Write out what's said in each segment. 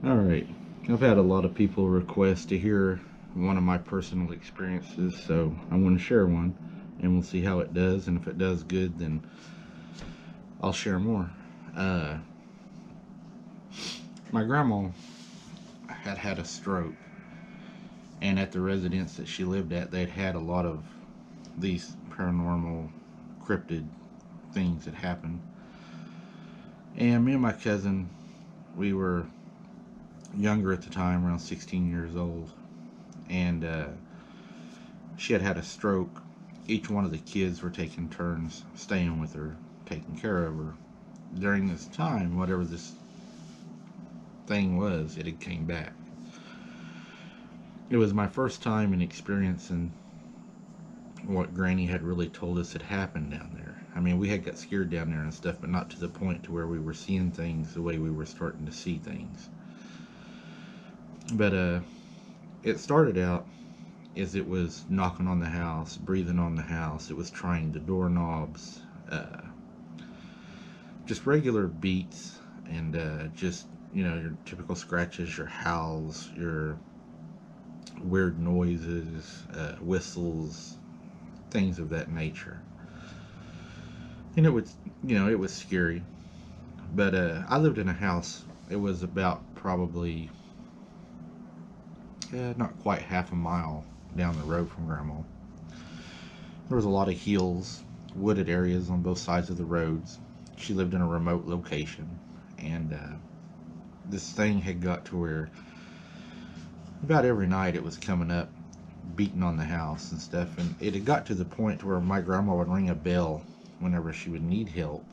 All right. I've had a lot of people request to hear one of my personal experiences, so I want to share one, and we'll see how it does. And if it does good, then I'll share more. Uh, my grandma had a stroke, and at the residence that she lived at, they'd had a lot of these paranormal, cryptid things that happened. And me and my cousin, we were younger at the time, around 16 years old, and she had a stroke. Each one of the kids were taking turns staying with her, taking care of her. During this time, whatever this thing was, it had came back. It was my first time in experiencing what Granny had really told us had happened down there. I mean, we had got scared down there and stuff, but not to the point to where we were seeing things the way we were starting to see things. But it started out as it was knocking on the house, breathing on the house. It was trying the doorknobs, just regular beats, and just your typical scratches, your howls, your weird noises, whistles, things of that nature. And it was scary. But I lived in a house. It was about probably not quite half a mile down the road from Grandma. There was a lot of hills, wooded areas on both sides of the roads. She lived in a remote location, and this thing had got to where about every night it was coming up, beating on the house and stuff. And it had got to the point where my grandma would ring a bell whenever she would need help,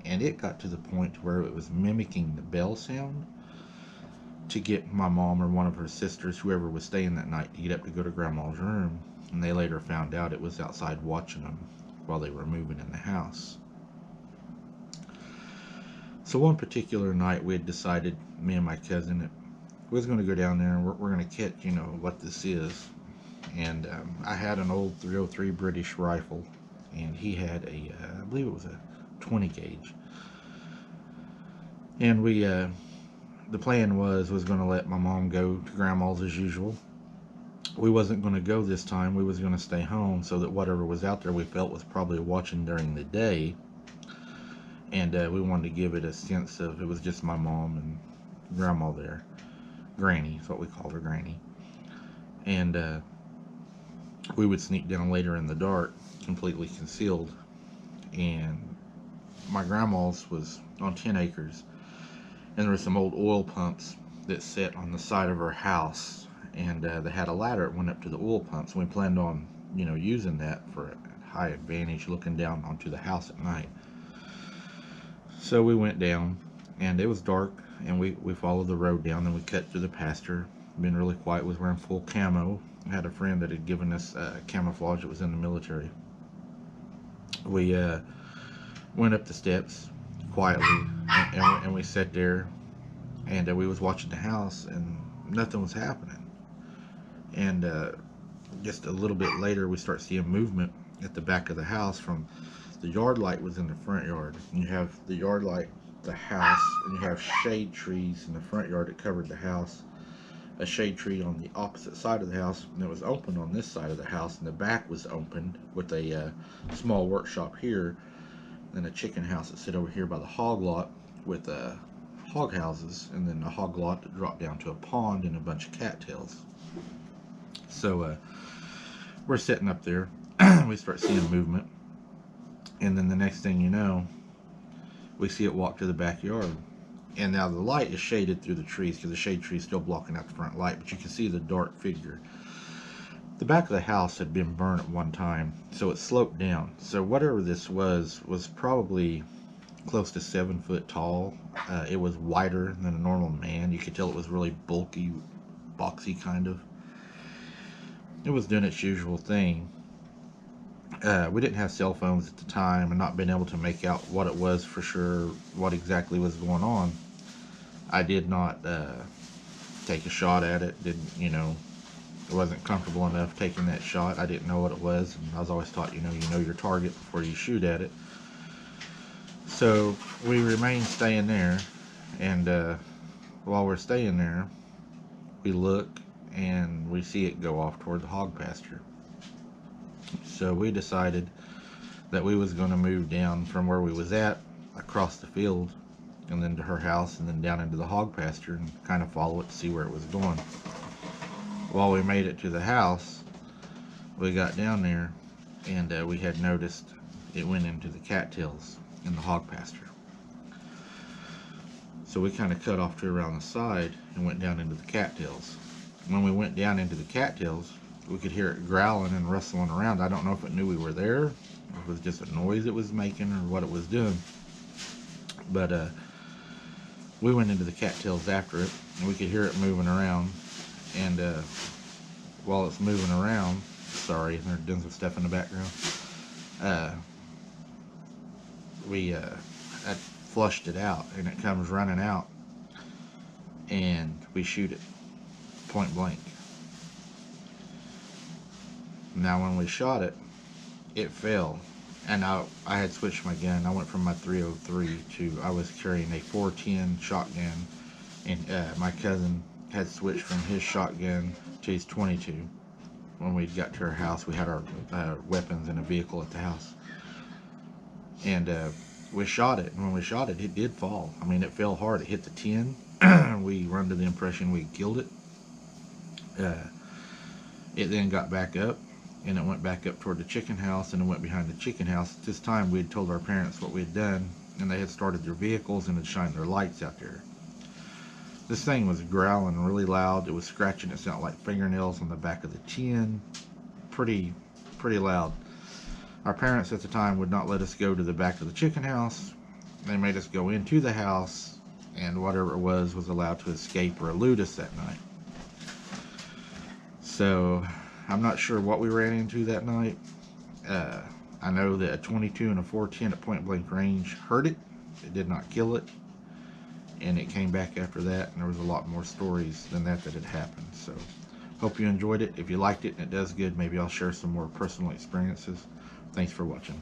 and it got to the point where it was mimicking the bell sound to get my mom or one of her sisters, whoever was staying that night, to get up to go to grandma's room. And they later found out it was outside watching them while they were moving in the house. So one particular night, we had decided, me and my cousin, that we was going to go down there and we're going to catch, what this is. And I had an old 303 British rifle, and he had I believe it was a 20 gauge. And the plan was going to let my mom go to grandma's as usual. We wasn't going to go this time. We was going to stay home so that whatever was out there we felt was probably watching during the day, and we wanted to give it a sense of it was just my mom and grandma there. Granny is what we called her, Granny. And we would sneak down later in the dark, completely concealed. And my grandma's was on 10 acres, and there were some old oil pumps that sat on the side of her house, and they had a ladder that went up to the oil pumps. And we planned on, using that for a high advantage, looking down onto the house at night. So we went down, and it was dark, and we followed the road down, and we cut through the pasture. Been really quiet. Was wearing full camo. I had a friend that had given us camouflage that was in the military. We went up the steps quietly, and we sat there, and we was watching the house, and nothing was happening. And just a little bit later, we start seeing movement at the back of the house. From the yard light was in the front yard. You have the yard light, the house, and you have shade trees in the front yard that covered the house. A shade tree on the opposite side of the house, and it was open on this side of the house, and the back was opened with a small workshop here, and a chicken house that sit over here by the hog lot with hog houses, and then a hog lot that dropped down to a pond and a bunch of cattails. So we're sitting up there. We start seeing movement, and then the next thing you know, we see it walk to the backyard. And now the light is shaded through the trees because the shade tree is still blocking out the front light, but you can see the dark figure. The back of the house had been burned at one time, so it sloped down. So whatever this was probably close to 7 foot tall. It was wider than a normal man. You could tell it was really bulky, boxy kind of. It was doing its usual thing. We didn't have cell phones at the time, and not being able to make out what it was for sure, what exactly was going on. I did not take a shot at it. Didn't, I wasn't comfortable enough taking that shot. I didn't know what it was, and I was always taught, you know your target before you shoot at it. So we remained staying there, and While we're staying there, we look and we see it go off toward the hog pasture. So we decided that we was going to move down from where we was at across the field and then to her house and then down into the hog pasture and kind of follow it to see where it was going. While we made it to the house, we got down there and we had noticed it went into the cattails in the hog pasture. So we kind of cut off to around the side and went down into the cattails. When we went down into the cattails, we could hear it growling and rustling around. I don't know if it knew we were there, or if it was just a noise it was making, or what it was doing. But we went into the cattails after it, and we could hear it moving around. And while it's moving around, sorry, they're doing some stuff in the background. We I flushed it out, and it comes running out, and we shoot it point blank. Now when we shot it, it fell, and I had switched my gun. I went from my .303 to I was carrying a .410 shotgun, and my cousin had switched from his shotgun to his .22. When we got to our house, we had our weapons in a vehicle at the house, and we shot it. And when we shot it, it did fall. I mean, it fell hard. It hit the tin. We were under the impression we killed it. It then got back up, and it went back up toward the chicken house, and it went behind the chicken house. At this time, we had told our parents what we had done, and they had started their vehicles and had shined their lights out there. This thing was growling really loud. It was scratching its out like fingernails on the back of the tin. Pretty loud. Our parents at the time would not let us go to the back of the chicken house. They made us go into the house, and whatever it was allowed to escape or elude us that night. So I'm not sure what we ran into that night. I know that a .22 and a .410 at point blank range hurt it. It did not kill it. And it came back after that, and there was a lot more stories than that had happened. So hope you enjoyed it. If you liked it and it does good, maybe I'll share some more personal experiences. Thanks for watching.